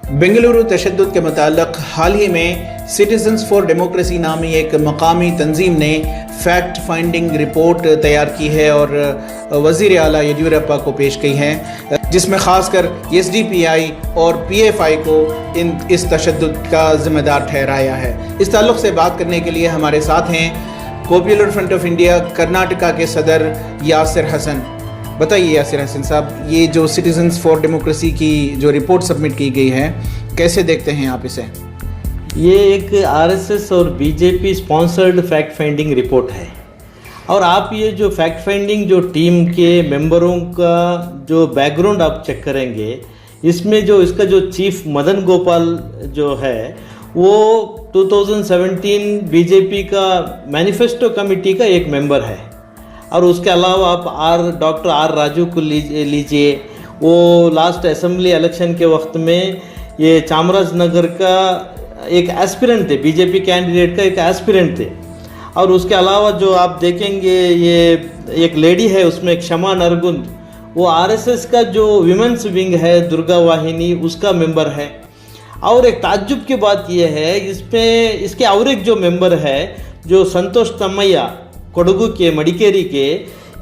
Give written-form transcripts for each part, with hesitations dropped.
बेंगलुरु तशद्दुद के मुताल्लिक़ हाल ही में citizens for democracy नामी एक मकामी तंजीम ने फैक्ट फाइंडिंग रिपोर्ट तैयार की है और वज़ीर आला येदियुरप्पा को पेश की है, जिसमें ख़ासकर SDPI और PFI को इस तशद्दुद का ज़िम्मेदार ठहराया है। इस ताल्लुक़ से बात करने के लिए हमारे साथ हैं popular front of India Karnataka के सदर यासिर हसन। बताइए यासिर हसन साहब, ये जो सिटीजन्स फॉर डेमोक्रेसी की जो रिपोर्ट सबमिट की गई है, कैसे देखते हैं आप इसे? ये एक RSS और BJP sponsored fact finding report है और आप ये जो फैक्ट फाइंडिंग जो टीम के मेंबरों का जो बैकग्राउंड आप चेक करेंगे, इसमें जो इसका जो चीफ मदन गोपाल जो है वो 2017 BJP का मैनिफेस्टो कमेटी का एक मेंबर है। और उसके अलावा आप डॉक्टर R राजू को लीजिए, वो लास्ट असेंबली इलेक्शन के वक्त में ये चामराजनगर का एक एस्पिरेंट थे, BJP कैंडिडेट का एक एस्पिरेंट थे। और उसके अलावा जो आप देखेंगे ये एक लेडी है, उसमें क्षमा नरगुंद, वो RSS का जो विमेंस विंग है दुर्गा वाहिनी, उसका मेंबर है। और एक ताज्जुब की बात यह है, इसमें इसके और एक जो मेंबर है जो संतोष तम्मैया कोडगु के मडिकेरी के,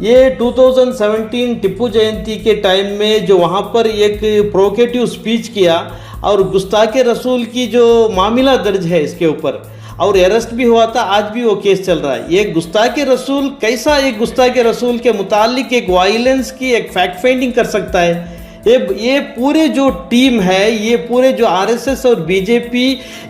ये 2017 टिप्पू जयंती के टाइम में जो वहाँ पर एक प्रोवोकेटिव स्पीच किया और गुस्ताखे रसूल की जो मामला दर्ज है इसके ऊपर, और अरेस्ट भी हुआ था, आज भी वो केस चल रहा है। ये गुस्ताखे रसूल कैसा एक गुस्ताखे रसूल के मुतालिक एक वायलेंस की एक फैक्ट फाइंडिंग कर सकता है? ये पूरे जो टीम है, ये पूरे जो RSS और BJP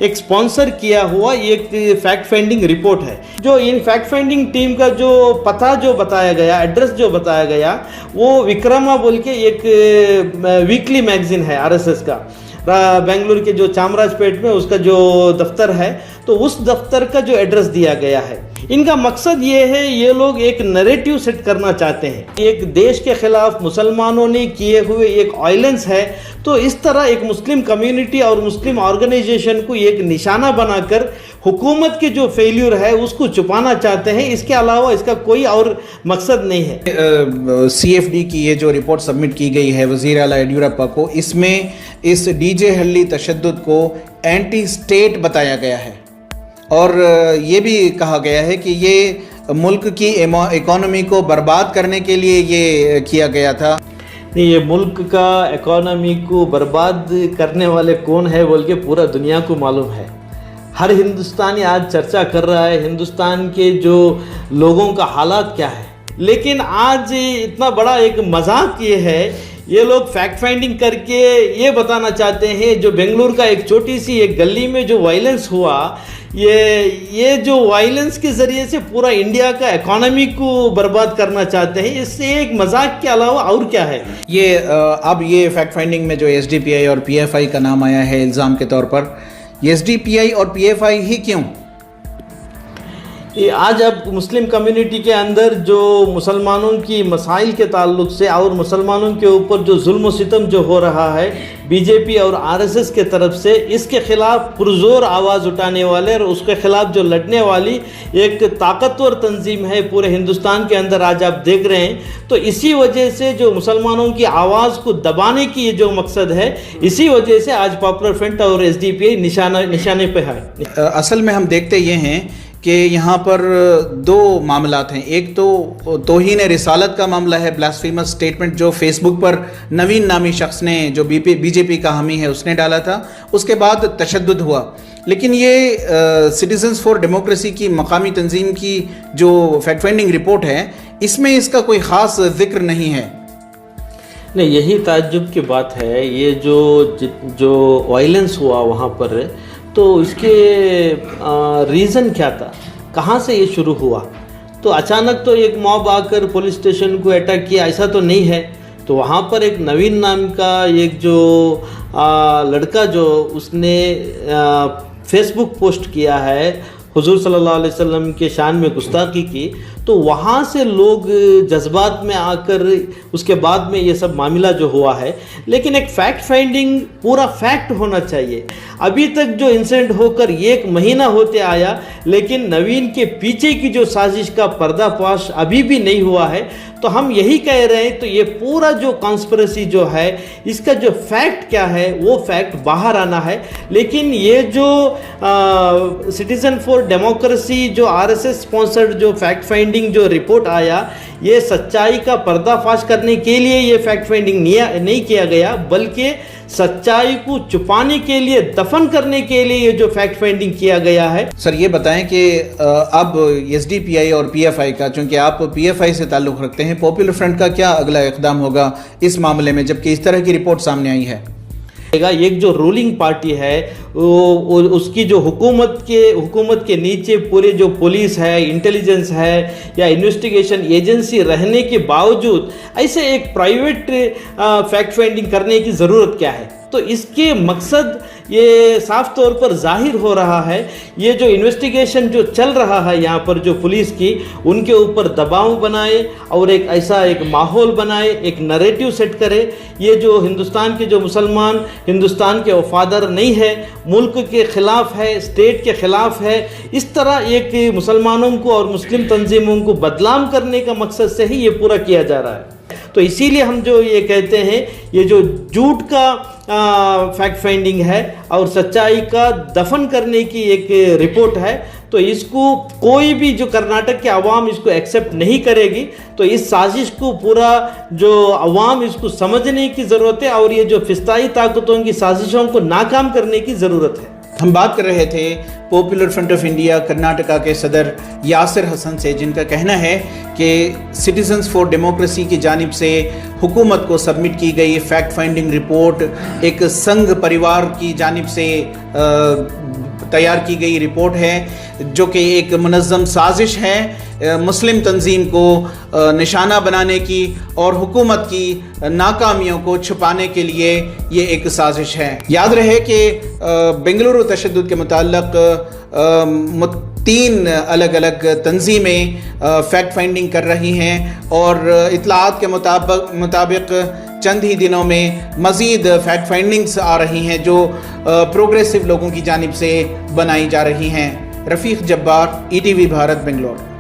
एक स्पॉन्सर किया हुआ एक फैक्ट फाइंडिंग रिपोर्ट है। जो इन फैक्ट फाइंडिंग टीम का जो पता जो बताया गया, एड्रेस जो बताया गया, वो विक्रमा बोल के एक वीकली मैगजीन है RSS का, बेंगलुरु के जो चामराजपेट में उसका जो दफ्तर है, तो उस दफ्तर का जो एड्रेस दिया गया है। इनका मकसद ये है, ये लोग एक नैरेटिव सेट करना चाहते हैं, एक देश के खिलाफ मुसलमानों ने किए हुए एक वायलेंस है, तो इस तरह एक मुस्लिम कम्युनिटी और मुस्लिम ऑर्गेनाइजेशन को एक निशाना बनाकर हुकूमत के जो फेल्यूर है उसको छुपाना चाहते हैं। इसके अलावा इसका कोई और मकसद नहीं है। CFD की ये जो रिपोर्ट सबमिट की गई है वज़ीर आला येदियुरप्पा को, इसमें इस DJ हल्ली तशद्दुद को एंटी स्टेट बताया गया है और ये भी कहा गया है कि ये मुल्क की इकोनॉमी को बर्बाद करने के लिए ये किया गया था। नहीं, ये मुल्क का इकोनॉमी को बर्बाद करने वाले कौन है बोल के पूरा दुनिया को मालूम है। हर हिंदुस्तानी आज चर्चा कर रहा है हिंदुस्तान के जो लोगों का हालात क्या है, लेकिन आज इतना बड़ा एक मजाक ये है, ये लोग फैक्ट फाइंडिंग करके ये बताना चाहते हैं जो बेंगलुरु का एक छोटी सी एक गली में जो वायलेंस हुआ, ये जो वायलेंस के ज़रिए से पूरा इंडिया का इकोनॉमी को बर्बाद करना चाहते हैं। इससे एक मजाक के अलावा और क्या है? ये अब ये फैक्ट फाइंडिंग में जो SDPI और PFI का नाम आया है इल्ज़ाम के तौर पर, SDPI और PFI ही क्यों? आज अब मुस्लिम कम्युनिटी के अंदर जो मुसलमानों की मसाइल के ताल्लुक से और मुसलमानों के ऊपर जो जुल्म सितम जो हो रहा है BJP और RSS के तरफ से, इसके ख़िलाफ़ पुरज़ोर आवाज़ उठाने वाले और उसके ख़िलाफ़ जो लड़ने वाली एक ताकतवर तंजीम है पूरे हिंदुस्तान के अंदर आज आप देख रहे हैं। तो इसी वजह से जो मुसलमानों की आवाज़ को दबाने की ये जो मकसद है, इसी वजह से आज पॉपुलर फ्रंट और SDPI निशाने पे है। असल में हम देखते ये हैं कि यहाँ पर दो मामलात हैं। एक तो तौहीन रिसालत का मामला है, ब्लास्फेमस स्टेटमेंट जो फेसबुक पर नवीन नामी शख्स ने, जो BJP का हामी है, उसने डाला था। उसके बाद तशद्दुद हुआ। लेकिन ये सिटीजन्स फॉर डेमोक्रेसी की मकामी तंजीम की जो फैक्ट फाइंडिंग रिपोर्ट है, इसमें इसका कोई ख़ास जिक्र नहीं है। नहीं, यही ताज्जुब की बात है। ये जो वायलेंस हुआ वहाँ पर, तो इसके रीज़न क्या था, कहाँ से ये शुरू हुआ? तो अचानक तो एक मॉब आकर पुलिस स्टेशन को अटैक किया, ऐसा तो नहीं है। तो वहाँ पर एक नवीन नाम का एक जो लड़का जो उसने फेसबुक पोस्ट किया है हुजूर सल्लल्लाहु अलैहि वसल्लम के शान में गुस्ताखी की, तो वहाँ से लोग जज्बात में आकर उसके बाद में ये सब मामला जो हुआ है, लेकिन एक फैक्ट फाइंडिंग पूरा फैक्ट होना चाहिए। अभी तक जो इंसिडेंट होकर 1 महीना होते आया, लेकिन नवीन के पीछे की जो साजिश का पर्दाफाश अभी भी नहीं हुआ है। तो हम यही कह रहे हैं, तो ये पूरा जो कॉन्स्पिरेसी जो है, इसका जो फैक्ट क्या है वो फैक्ट बाहर आना है। लेकिन ये जो सिटीजन फॉर डेमोक्रेसी जो आरएसएस स्पॉन्सर्ड जो फैक्ट फाइंडिंग जो रिपोर्ट आया, ये सच्चाई का पर्दाफाश करने के लिए ये फैक्ट फाइंडिंग नहीं किया गया, बल्कि सच्चाई को छुपाने के लिए, दफन करने के लिए ये जो फैक्ट फाइंडिंग किया गया है। सर ये बताएं कि अब एसडीपीआई और पीएफआई का, चूंकि आप पीएफआई से ताल्लुक़ रखते हैं, पॉपुलर फ्रंट का क्या अगला इक़दाम होगा इस मामले में, जबकि इस तरह की रिपोर्ट सामने आई है? एक जो रूलिंग पार्टी है उसकी जो हुकूमत के नीचे पूरे जो पुलिस है, इंटेलिजेंस है या इन्वेस्टिगेशन एजेंसी रहने के बावजूद ऐसे एक प्राइवेट फैक्ट फाइंडिंग करने की ज़रूरत क्या है? तो इसके मकसद ये साफ तौर पर जाहिर हो रहा है। ये जो इन्वेस्टिगेशन जो चल रहा है यहाँ पर जो पुलिस की, उनके ऊपर दबाव बनाए और एक ऐसा एक माहौल बनाए, एक नैरेटिव सेट करे। ये जो हिंदुस्तान के जो मुसलमान हिंदुस्तान के वफादार नहीं है, मुल्क के ख़िलाफ़ है, स्टेट के ख़िलाफ़ है, इस तरह एक मुसलमानों को और मुस्लिम तंजीमों को बदनाम करने का मकसद से ही ये पूरा किया जा रहा है। तो इसीलिए हम जो ये कहते हैं, ये जो झूठ का फैक्ट फाइंडिंग है और सच्चाई का दफन करने की एक रिपोर्ट है, तो इसको कोई भी जो कर्नाटक के अवाम इसको एक्सेप्ट नहीं करेगी। तो इस साजिश को पूरा जो अवाम इसको समझने की ज़रूरत है और ये जो फिस्ताई ताकतों की साजिशों को नाकाम करने की ज़रूरत है। हम बात कर रहे थे popular front of India Karnataka के सदर यासिर हसन से, जिनका कहना है कि सिटीजन्स फॉर डेमोक्रेसी की जानिब से हुकूमत को सबमिट की गई फैक्ट फाइंडिंग रिपोर्ट एक संघ परिवार की जानिब से तैयार की गई रिपोर्ट है, जो कि एक मुनज़्ज़म साजिश है मुस्लिम तंजीम को निशाना बनाने की और हुकूमत की नाकामियों को छुपाने के लिए ये एक साजिश है। याद रहे कि बेंगलुरु तशद्दुद के मुताल्लिक़ 3 अलग अलग तंजीमें फैक्ट फाइंडिंग कर रही हैं और इत्तलाआत के मुताबिक चंद ही दिनों में मज़ीद फैक्ट फाइंडिंग्स आ रही हैं जो प्रोग्रेसिव लोगों की जानिब से बनाई जा रही हैं। रफ़ीक जब्बार, ETV भारत, बेंगलोर।